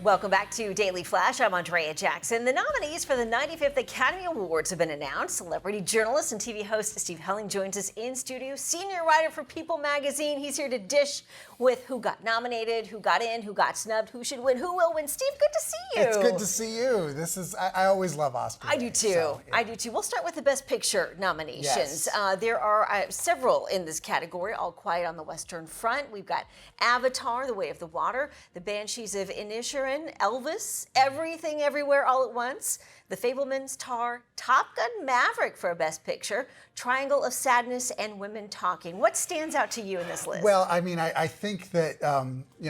Welcome back to Daily Flash. I'm Andrea Jackson. The nominees for the 95th Academy Awards have been announced. Celebrity journalist and TV host Steve Helling joins us in studio. Senior writer for People magazine. He's here to dish with who got nominated, who got in, who got snubbed, who should win, who will win. Steve, good to see you. It's good to see you. I always love Oscar. I do too. So, yeah. I do too. We'll start with the Best Picture nominations. Yes. There are several in this category. All Quiet on the Western Front. We've got Avatar: The Way of the Water, The Banshees of Inisherin, Elvis, Everything Everywhere All at Once, The Fabelmans, Tar, Top Gun: Maverick for a Best Picture, Triangle of Sadness, and Women Talking. What stands out to you in this list? Well, I mean, I think that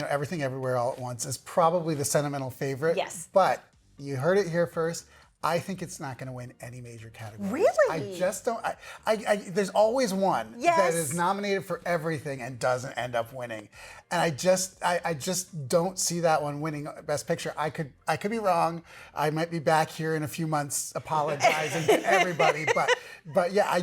Everything Everywhere All at Once is probably the sentimental favorite. Yes. But you heard it here first. I think it's not going to win any major category. Really? I just don't. There's always one Yes. that is nominated for everything and doesn't end up winning, and I just don't see that one winning Best Picture. I could be wrong. I might be back here in a few months apologizing to everybody, but yeah, I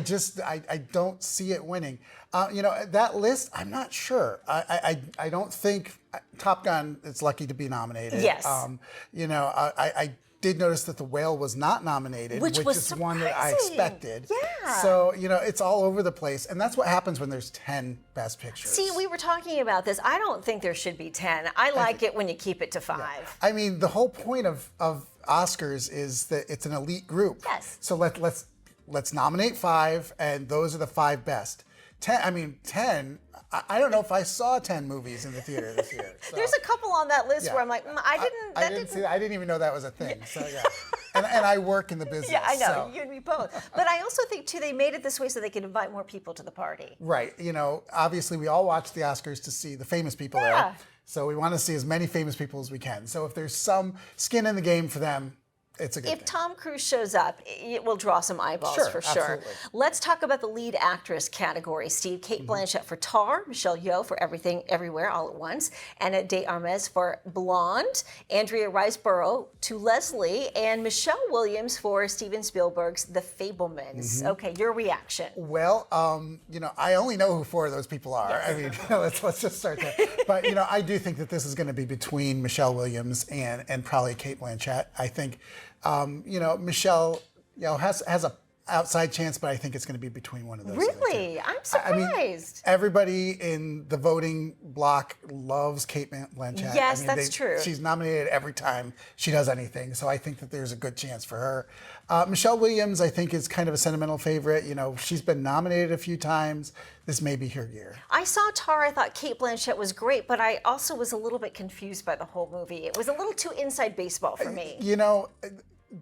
don't see it winning. That list, I'm not sure. I don't think Top Gun is lucky to be nominated. Yes. I did notice that The Whale was not nominated, Which was is one that I surprising. expected. Yeah. So, it's all over the place. And that's what happens when there's 10 Best Pictures. See, we were talking about this. I don't think there should be 10. I like it when you keep it to 5. Yeah. I mean, the whole point of Oscars is that it's an elite group. Yes. So let's nominate 5, and those are the 5 best. 10, I don't know if I saw 10 movies in the theater this year. So. There's a couple on that list Yeah. where I'm like, I didn't see that. I didn't even know that was a thing. So yeah, and I work in the business. Yeah, I know. So. You and me both. But I also think, too, they made it this way so they could invite more people to the party. Right. Obviously we all watch the Oscars to see the famous people there. So we want to see as many famous people as we can. So if there's some skin in the game for them, it's a good thing. If Tom Cruise shows up, it will draw some eyeballs Sure, for sure. absolutely. Let's talk about the lead actress category. Steve, Kate Blanchett for Tar, Michelle Yeoh for Everything Everywhere All at Once, Anna de Armas for Blonde, Andrea Riseborough to Leslie, and Michelle Williams for Steven Spielberg's The Fabelmans. Okay, your reaction. Well, I only know who 4 of those people are. I mean, let's just start there. But I do think that this is going to be between Michelle Williams and probably Kate Blanchett. I think, Michelle, has a outside chance, but I think it's going to be between one of those. Really? I'm surprised. Everybody in the voting block loves Kate Blanchett. Yes, that's true. She's nominated every time she does anything, so I think that there's a good chance for her. Michelle Williams, I think, is kind of a sentimental favorite. She's been nominated a few times. This may be her year. I saw Tar. I thought Kate Blanchett was great, but I also was a little bit confused by the whole movie. It was a little too inside baseball for me.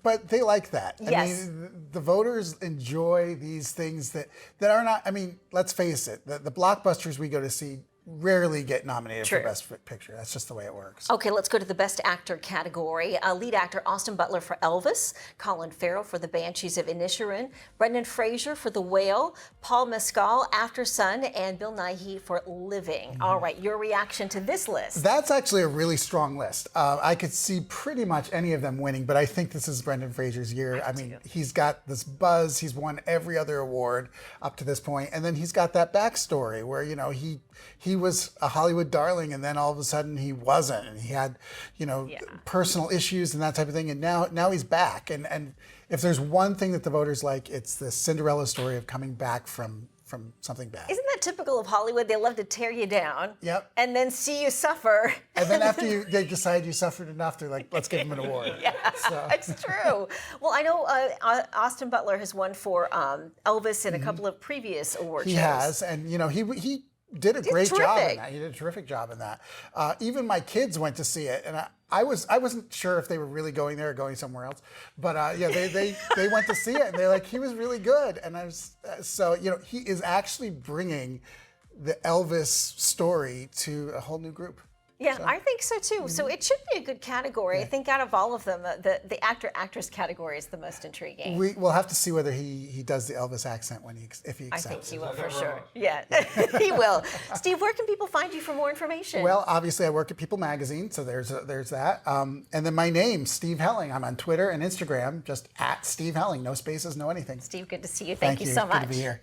But they like that. Yes. I mean, the voters enjoy these things that are not, let's face it, the blockbusters we go to see rarely get nominated True. for Best Picture. That's just the way it works. Okay, let's go to the Best Actor category. Lead actor Austin Butler for Elvis, Colin Farrell for The Banshees of Inisherin, Brendan Fraser for The Whale, Paul Mescal, After Sun, and Bill Nighy for Living. All right, your reaction to this list? That's actually a really strong list. I could see pretty much any of them winning, but I think this is Brendan Fraser's year. He's got this buzz. He's won every other award up to this point, and then he's got that backstory where he was a Hollywood darling, and then all of a sudden he wasn't, and he had, personal issues and that type of thing, and now he's back. And if there's one thing that the voters like, it's the Cinderella story of coming back from something bad. Isn't that typical of Hollywood? They love to tear you down. Yep. And then see you suffer. And then after they decide you suffered enough, they're like, let's give him an award. Yeah, it's true. Well, I know Austin Butler has won for Elvis in a couple of previous award shows. He has, and he did a great job in that. He did a terrific job in that. Even my kids went to see it, and I wasn't sure if they were really going there or going somewhere else. But they went to see it, and they're like, he was really good. And I was he is actually bringing the Elvis story to a whole new group. Yeah, I think so too. So it should be a good category. I think out of all of them, the actor-actress category is the most intriguing. We'll have to see whether he does the Elvis accent if he accepts. I think he will for sure. Yeah, he will. Steve, where can people find you for more information? Well, obviously I work at People magazine, so there's that. And then my name, Steve Helling. I'm on Twitter and Instagram, just @Steve Helling. No spaces, no anything. Steve, good to see you. Thank you so much. Good to be here.